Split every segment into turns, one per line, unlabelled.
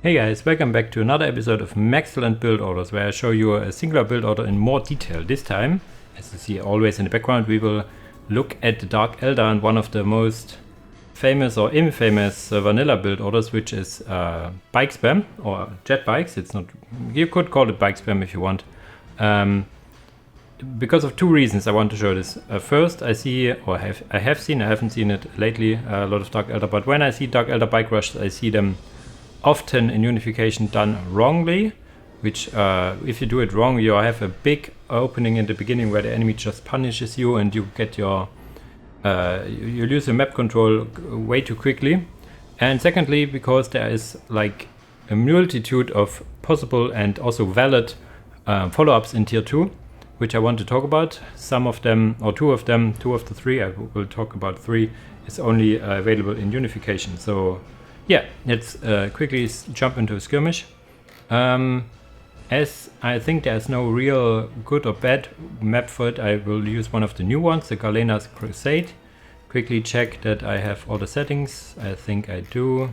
Hey guys, welcome back to another episode of Maxcellent build orders, where I show you a singular build order in more detail. This time, as you see always in the background, we will look at the Dark Eldar and one of the most famous or infamous vanilla build orders, which is bike spam or jet bikes. It's not, you could call it bike spam if you want. Because of two reasons I want to show this. First, I see, or I haven't seen it lately, a lot of Dark Eldar, but when I see Dark Eldar bike rushes, I see them often in Unification done wrongly, which if you do it wrong, you have a big opening in the beginning where the enemy just punishes you and you get your you lose your map control way too quickly. And secondly, because there is like a multitude of possible and also valid follow-ups in tier 2, which I want to talk about. Some of them, or two of the three, I will talk about 3, is only available in Unification. So yeah, let's quickly jump into a skirmish. As I think there's no real good or bad map for it, I will use one of the new ones, the Galena's Crusade. Quickly check that I have all the settings. I think I do.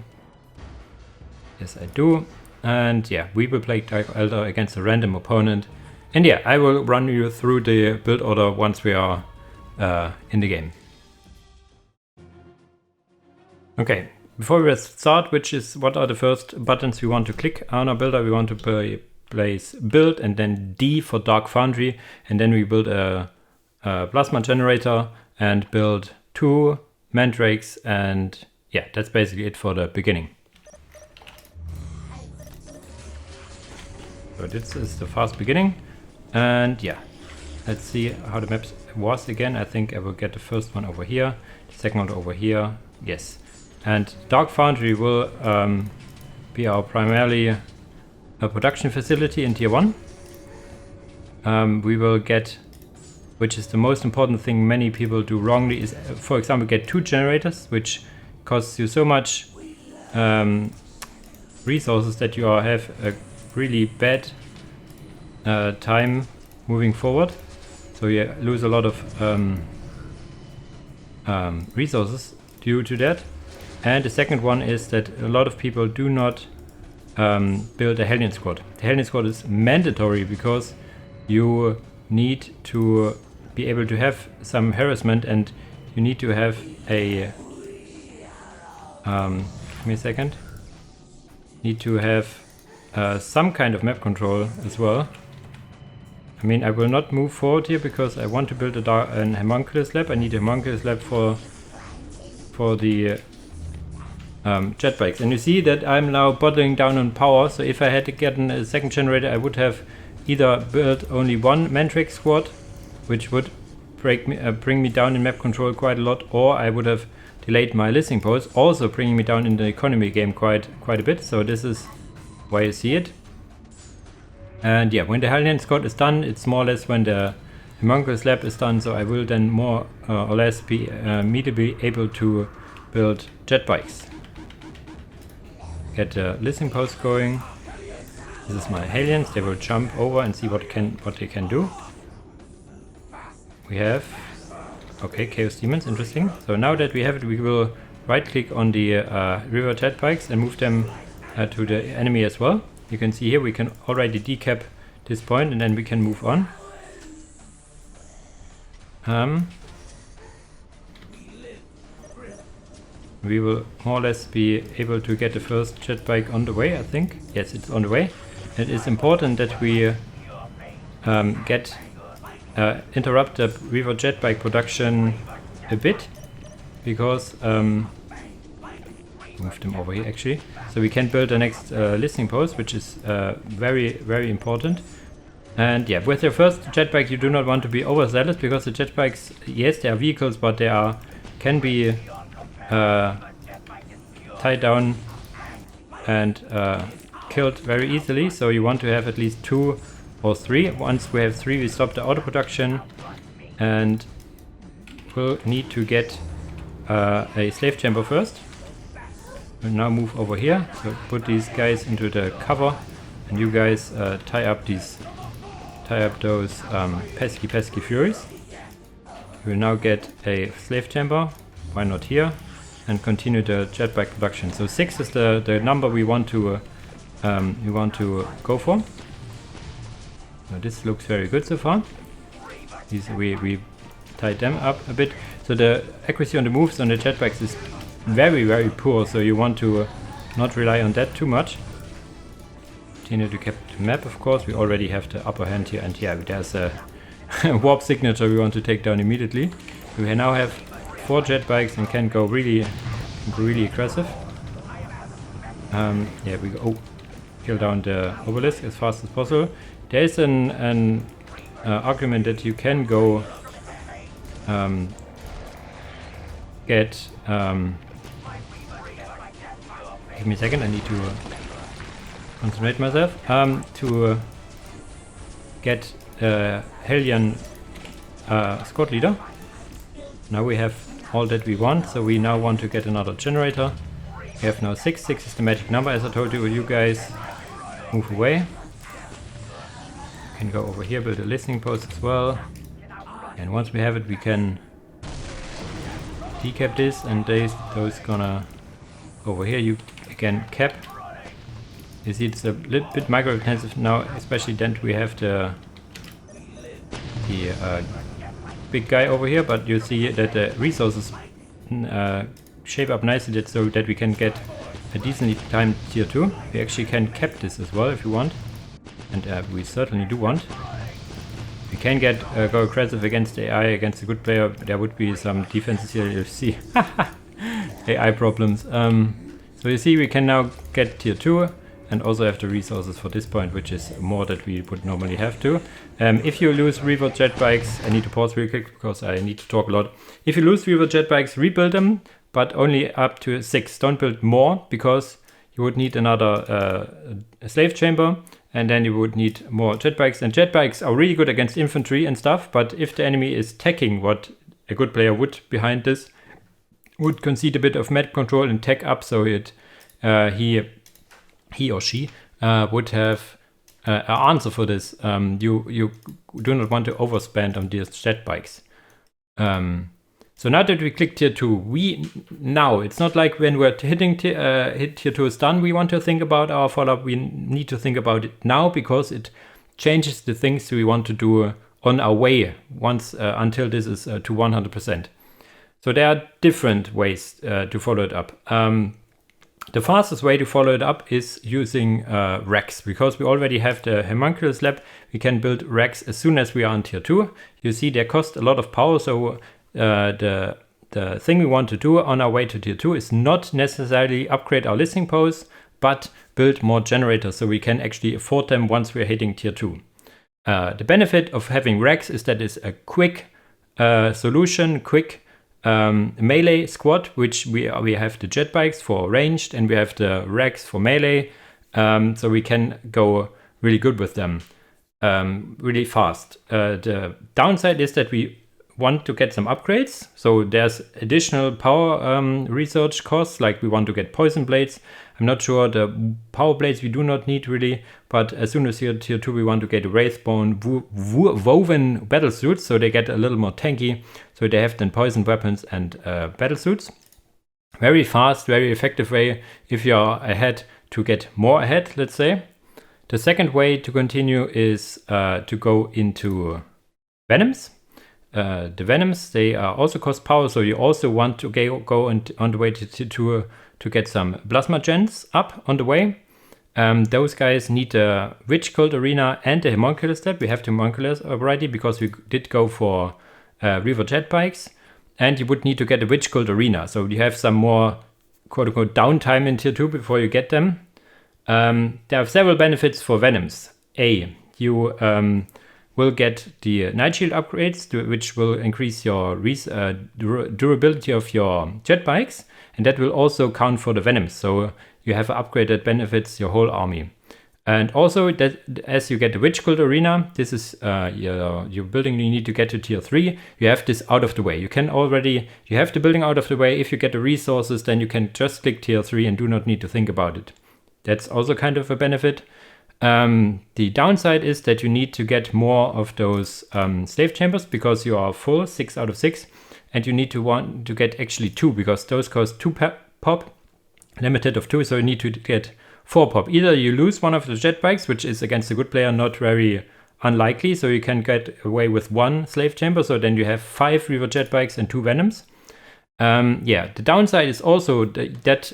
Yes, I do. And yeah, we will play Dark Eldar against a random opponent. And yeah, I will run you through the build order once we are in the game. Okay. Before we start, what are the first buttons we want to click on our builder? We want to place build and then D for Dark Foundry, and then we build a plasma generator and build 2 mandrakes, and yeah, that's basically it for the beginning. So this is the fast beginning, and yeah, let's see how the map was again. I think I will get the first one over here, the second one over here, yes. And Dark Foundry will be our primarily a production facility in tier 1. We will get, which is the most important thing many people do wrongly, is for example get 2 generators, which costs you so much resources that you have a really bad time moving forward. So you lose a lot of resources due to that. And the second one is that a lot of people do not build a Hellion Squad. The Hellion Squad is mandatory because you need to be able to have some harassment, and you need to have a give me a second. Need to have some kind of map control as well. I mean, I will not move forward here because I want to build an homunculus lab. I need a homunculus lab for the jetbikes, and you see that I'm now bottling down on power. So if I had to get a second generator, I would have either built only 1 Mandrake squad, which would bring me down in map control quite a lot, or I would have delayed my listening post, also bringing me down in the economy game quite a bit. So this is why you see it. And yeah, when the Hellion squad is done, it's more or less when the homunculus lab is done. So I will then more or less be immediately able to build jetbikes. Get the listening post going. This is my Hellions. They will jump over and see what they can do. We have Chaos Demons, interesting. So now that we have it, we will right click on the Reaver Jetbikes and move them to the enemy as well. You can see here we can already decap this point, and then we can move on. We will more or less be able to get the first jetbike on the way, I think. Yes, it's on the way. It is important that we interrupt the Reaver jetbike production a bit, because move them over here actually, so we can build the next listening post, which is very important. And yeah, with your first jetbike, you do not want to be overzealous, because the jetbikes, yes, they are vehicles, but they can be tied down and killed very easily. So you want to have at least 2 or 3. Once we have 3, we stop the auto production, and we'll need to get a slave chamber first. We'll now move over here, so put these guys into the cover, and you guys tie up those pesky furies. We will now get a slave chamber, why not here, and continue the jetbike production. So 6 is the number we want to we want to go for. So this looks very good so far. We tied them up a bit. So the accuracy on the moves on the jetbikes is very, very poor, so you want to not rely on that too much. Continue to keep the map, of course. We already have the upper hand here, and yeah, there's a warp signature we want to take down immediately. We now have 4 jetbikes and can go really aggressive. Yeah, we go kill down the obelisk as fast as possible. There is an argument that you can go get give me a second, I need to concentrate myself, to get Hellion squad leader. Now we have all that we want, so we now want to get another generator. We have now 6. 6 is the magic number, as I told you. You guys move away. We can go over here, build a listening post as well. And once we have it, we can decap this, and those gonna over here. You again cap. You see it's a little bit micro intensive now, especially then we have the big guy over here, but you see that the resources shape up nicely so that we can get a decently timed tier 2. We actually can cap this as well if you want, and we certainly do want. We can go aggressive against AI, against a good player. There would be some defenses here, you see. AI problems. So you see we can now get tier 2 and also have the resources for this point, which is more that we would normally have to. If you lose Reaver Jetbikes, I need to pause real quick because I need to talk a lot. If you lose Reaver Jetbikes, rebuild them, but only up to 6. Don't build more, because you would need another a slave chamber, and then you would need more jetbikes. And jetbikes are really good against infantry and stuff, but if the enemy is teching, what a good player would behind this, would concede a bit of map control and tech up, so it he or she would have an answer for this. You do not want to overspend on these jetbikes. So now that we click tier 2, now it's not like when we're hitting hit tier 2 is done, we want to think about our follow-up. We need to think about it now, because it changes the things we want to do on our way once until this is to 100%. So there are different ways to follow it up. The fastest way to follow it up is using racks, because we already have the homunculus lab. We can build racks as soon as we are on tier 2. You see they cost a lot of power, so the thing we want to do on our way to tier 2 is not necessarily upgrade our listening posts, but build more generators so we can actually afford them once we're hitting tier 2. The benefit of having racks is that it's a quick solution, quick melee squad, which we have the jetbikes for ranged and we have the racks for melee, so we can go really good with them really fast. The downside is that we want to get some upgrades, so there's additional power research costs, like we want to get poison blades. I'm not sure, the power blades we do not need really, but as soon as you're tier 2 we want to get wraithbone woven battle suits, so they get a little more tanky, so they have then poison weapons and battle suits. Very fast, very effective way if you're ahead to get more ahead, let's say. The second way to continue is to go into Venoms. The Venoms, they also cost power, so you also want to go on the way to get some plasma gens up on the way. Those guys need the Witch Cult Arena and the Homunculus step. We have the Homunculus already because we did go for Reaver Jetbikes, and you would need to get a Witch Cult Arena, so you have some more quote-unquote downtime in tier 2 before you get them. There are several benefits for Venoms. You will get the Night Shield upgrades, which will increase your durability of your jetbikes, and that will also count for the Venoms, so you have upgrade that benefits your whole army. And also, that as you get the Witch Cult Arena, this is your building you need to get to tier 3. You have this out of the way. You have the building out of the way. If you get the resources, then you can just click tier 3 and do not need to think about it. That's also kind of a benefit. The downside is that you need to get more of those slave chambers, because you are full 6 out of 6, and you want to get actually 2, because those cost 2 pop, limited of 2, so you need to get 4-pop. Either you lose one of the jetbikes, which is against a good player not very unlikely, so you can get away with 1 slave chamber, so then you have 5 Reaver Jetbikes and 2 Venoms. Yeah, the downside is also that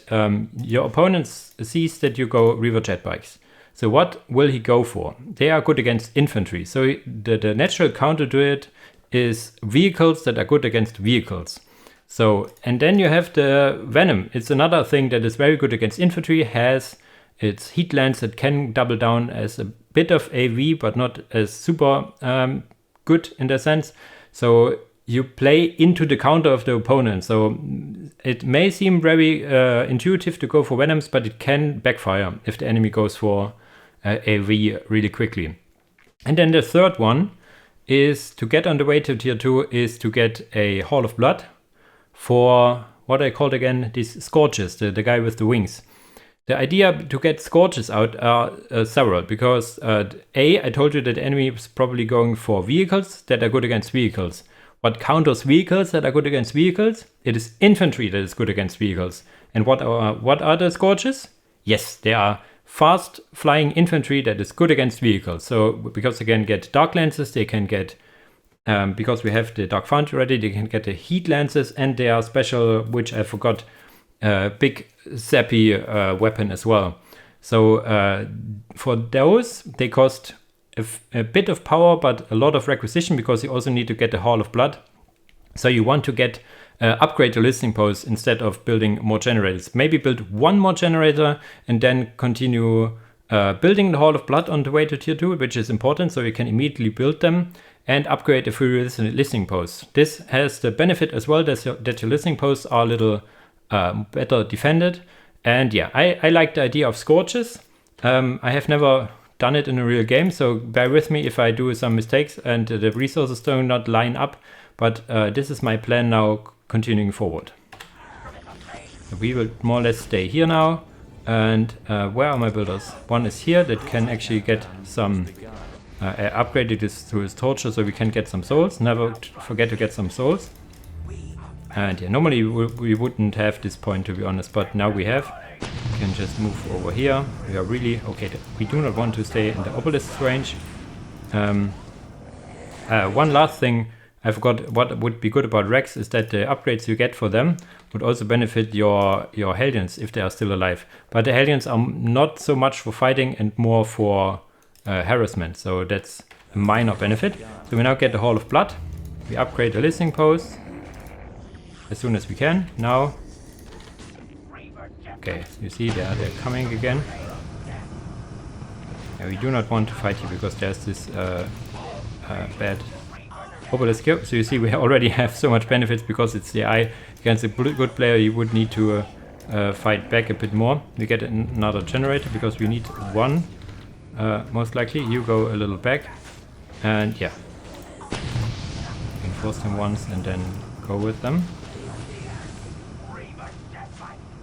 your opponent sees that you go Reaver Jetbikes. So what will he go for? They are good against infantry, so the natural counter to it is vehicles that are good against vehicles. So, and then you have the Venom. It's another thing that is very good against infantry, has its heat lance that can double down as a bit of AV, but not as super good in that sense. So you play into the counter of the opponent. So it may seem very intuitive to go for Venoms, but it can backfire if the enemy goes for AV really quickly. And then the third one is to get on the way to tier 2 is to get a Hall of Blood for what I called again these Scourges, the guy with the wings. The idea to get Scourges out are several, because I told you that the enemy is probably going for vehicles that are good against vehicles. What counters vehicles that are good against vehicles? It is infantry that is good against vehicles. And what are the Scourges? Yes, they are fast flying infantry that is good against vehicles. So because they can get dark lances, they can get, because we have the dark foundry already, they can get the heat lances, and they are special, which I forgot, big sappy weapon as well. So for those, they cost a bit of power, but a lot of requisition, because you also need to get the Hall of Blood. So you want to get upgrade the listening post instead of building more generators. Maybe build 1 more generator and then continue building the Hall of Blood on the way to tier 2, which is important, so you can immediately build them and upgrade the free listening posts. This has the benefit as well that your listening posts are a little better defended. And yeah, I like the idea of Scourges. I have never done it in a real game, so bear with me if I do some mistakes and the resources do not line up, but this is my plan now continuing forward. So we will more or less stay here now, and where are my builders? One is here that can actually get some upgraded this through his torture, so we can get some souls. Never forget to get some souls. And yeah, normally we wouldn't have this point, to be honest, but now we have. We can just move over here. We are really okay. We do not want to stay in the obelisk range. One last thing I forgot, what would be good about Rex is that the upgrades you get for them would also benefit your Hellions if they are still alive. But the Hellions are not so much for fighting and more for harassment, so that's a minor benefit. So we now get the Hall of Blood. We upgrade the listening post as soon as we can. Now, okay, you see they're coming again. Yeah, we do not want to fight here because there's this bad obelisk here. So you see we already have so much benefits because it's the eye. Against a good player you would need to fight back a bit more. We get another generator because we need 1 most likely. You go a little back, and yeah, reinforce them once and then go with them.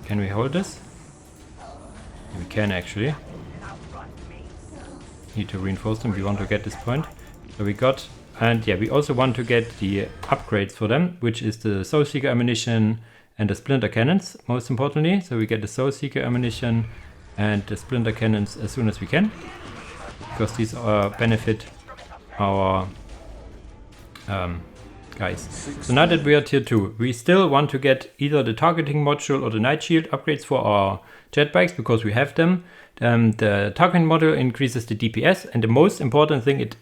Can we hold this? We can actually. Need to reinforce them. We want to get this point. So we got, and yeah, we also want to get the upgrades for them, which is the Soul Seeker ammunition and the splinter cannons, most importantly. So we get the Soul Seeker ammunition and the splinter cannons as soon as we can, because these benefit our guys. So now that we are tier 2, we still want to get either the targeting module or the night shield upgrades for our jetbikes, because we have them. The targeting module increases the DPS, and the most important thing, it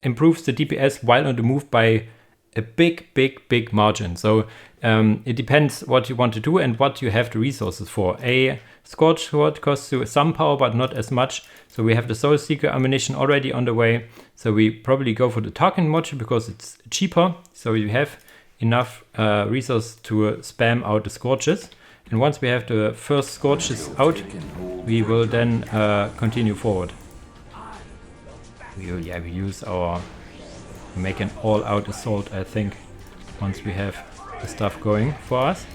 improves the DPS while on the move by a big margin. So it depends what you want to do and what you have the resources for. A Scorch Sword costs you some power, but not as much. So we have the Soul Seeker ammunition already on the way. So we probably go for the targeting module because it's cheaper. So you have enough resources to spam out the Scorches. And once we have the first Scorches out, we will then continue forward. We use our, make an all-out assault, I think, once we have the stuff going for us.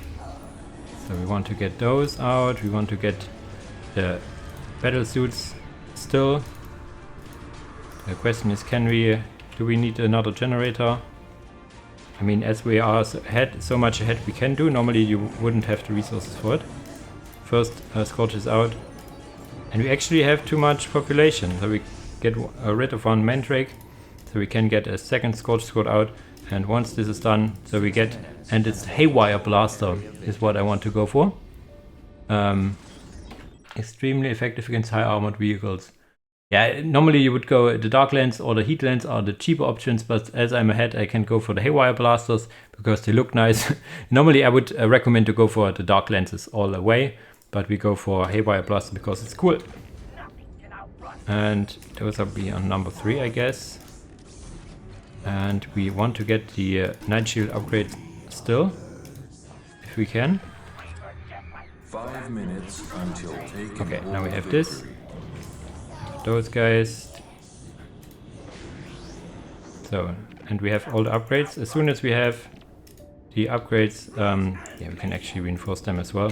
So we want to get those out. We want to get the battle suits still. The question is, do we need another generator? I mean, as we are so much ahead we can do. Normally you wouldn't have the resources for it. First Scorch is out. And we actually have too much population, so we get rid of one Mandrake, so we can get a second Scorch Squad out. And once this is done, so we get, and it's Haywire Blaster is what I want to go for. Extremely effective against high armored vehicles. Yeah, normally you would go, the Dark Lens or the Heat Lens are the cheaper options, but as I'm ahead, I can go for the Haywire Blasters because they look nice. Normally I would recommend to go for the Dark Lenses all the way, but we go for Haywire Blaster because it's cool. And those will be on number 3, I guess. And we want to get the Night Shield upgrade still, if we can.
5 minutes until taking.
Okay, now we have this. Those guys. So, and we have all the upgrades. As soon as we have the upgrades, yeah, we can actually reinforce them as well.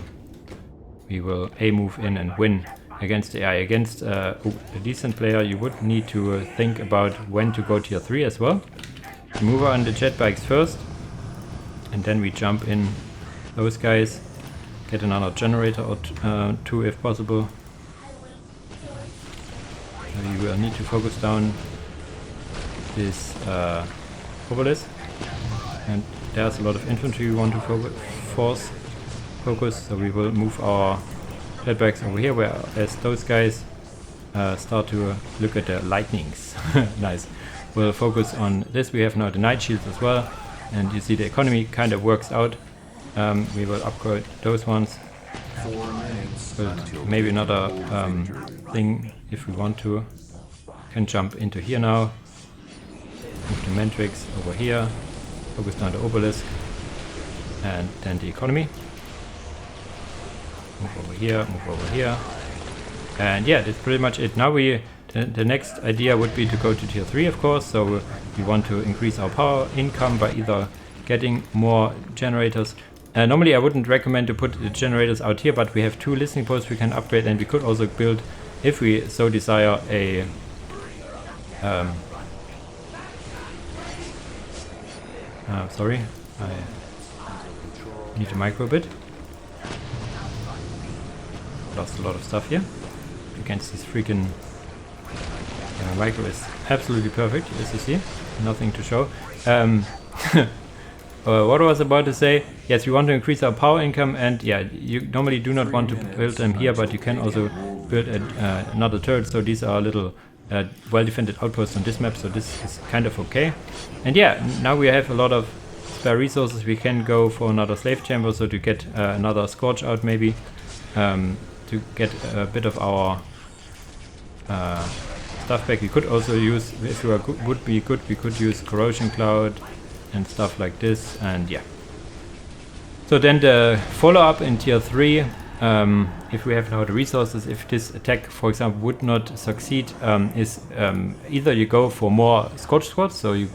We will move in and win against AI. Against a decent player, you would need to think about when to go tier 3 as well. Move on the Jetbikes first, and then we jump in those guys. Get another generator or 2 if possible. We will need to focus down this obelisk, and there's a lot of infantry we want to focus, so we will move our jetbikes over here, whereas those guys start to look at the lightnings. Nice. We'll focus on this. We have now the Night Shields as well, and you see the economy kind of works out. We will upgrade those ones.
4 minutes.
But maybe another thing if we want to. Can jump into here now. Move the Mandrake over here. Focus down the obelisk. And then the economy. Move over here, move over here. And yeah, that's pretty much it. Now the next idea would be to go to tier 3, of course. So we want to increase our power income by either getting more generators. Normally I wouldn't recommend to put the generators out here, but we have 2 listening posts we can upgrade, and we could also build, if we so desire, a sorry, I need to micro a bit. Lost a lot of stuff here against this freaking micro is absolutely perfect, as you see. Nothing to show. What I was about to say, yes, we want to increase our power income, and yeah, you normally do not want to build them here, but you can also build another turret, so these are little well-defended outposts on this map, so this is kind of okay. And yeah, now we have a lot of spare resources. We can go for another slave chamber, so to get another Scorch out maybe, to get a bit of our stuff back. We could also use, if we would be good, we could use Corrosion Cloud and stuff like this, and yeah. So then the follow-up in tier 3, if we have now the resources, if this attack, for example, would not succeed, is either you go for more Scorch Squads, so you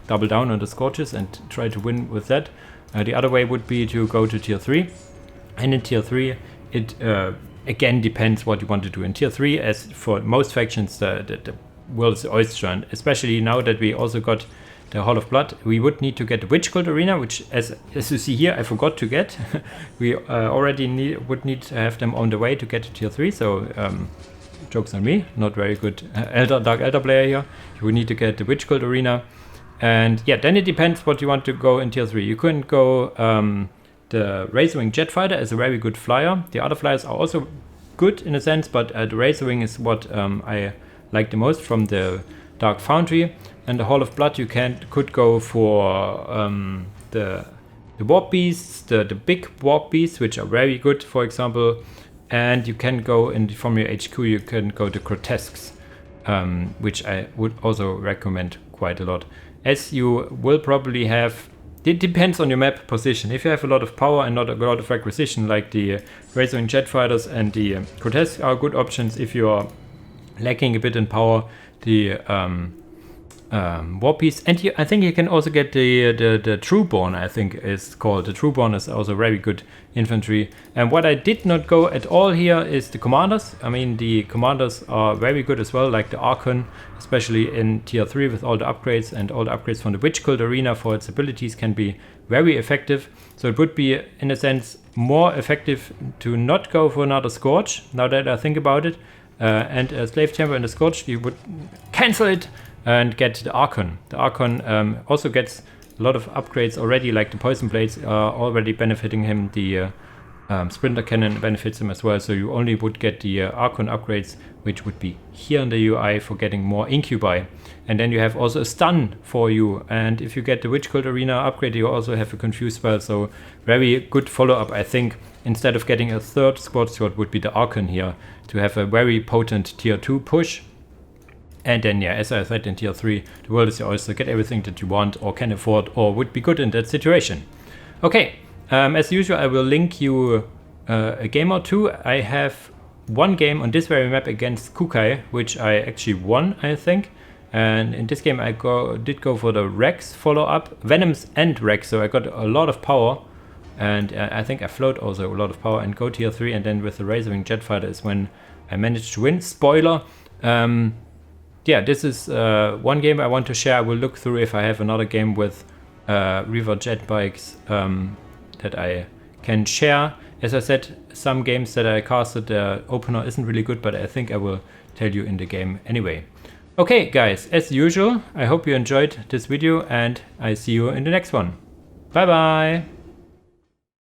double down on the Scorches and try to win with that. The other way would be to go to tier 3, and in tier 3 it again depends what you want to do. In tier 3, as for most factions, the world is oyster, and especially now that we also got the Hall of Blood, we would need to get the Witch Cult Arena, which as you see here, I forgot to get. We already would need to have them on the way to get to tier 3, so jokes on me, not very good Dark Eldar player here. You would need to get the Witch Cult Arena, and yeah, then it depends what you want to go in tier 3. You couldn't go the Razorwing Jet Fighter as a very good flyer. The other flyers are also good in a sense, but the Razorwing is what I like the most from the Dark Foundry. And the Hall of Blood, you could go for the Warp Beasts, the big Warp Beasts, which are very good, for example. And you can go from your HQ, you can go to Grotesques, which I would also recommend quite a lot. As you will probably have, it depends on your map position. If you have a lot of power and not a lot of acquisition, like the Razorwing Jet Fighters and the Grotesques are good options. If you are lacking a bit in power, the War Piece, and I think you can also get the Trueborn, I think is called. The Trueborn is also very good infantry. And what I did not go at all here is the commanders. I mean, the commanders are very good as well, like the Archon, especially in tier 3 with all the upgrades, and all the upgrades from the Witch Cult Arena for its abilities can be very effective. So it would be, in a sense, more effective to not go for another Scorch, now that I think about it. and a Slave Chamber and a Scorched, you would cancel it and get the Archon. The Archon also gets a lot of upgrades already, like the Poison Blades are already benefiting him, the Sprinter Cannon benefits him as well, so you only would get the Archon upgrades, which would be here in the UI for getting more Incubi. And then you have also a Stun for you, and if you get the Witch Cult Arena upgrade, you also have a Confuse spell, so very good follow-up, I think. Instead of getting a third squad sword would be the Archon here, to have a very potent tier 2 push. And then, yeah, as I said in tier 3, the world is your oyster, get everything that you want or can afford or would be good in that situation. Okay, as usual, I will link you a game or two. I have one game on this very map against Kukai, which I actually won, I think. And in this game I did go for the Rex follow-up, Venoms and Rex, so I got a lot of power. And I think I float also a lot of power and go tier 3, and then with the Razorwing Jet Fighter is when I managed to win. Spoiler! Yeah, this is one game I want to share. I will look through if I have another game with Reaver Jetbikes that I can share. As I said, some games that I casted, the opener isn't really good, but I think I will tell you in the game anyway. Okay, guys, as usual, I hope you enjoyed this video and I see you in the next one. Bye bye!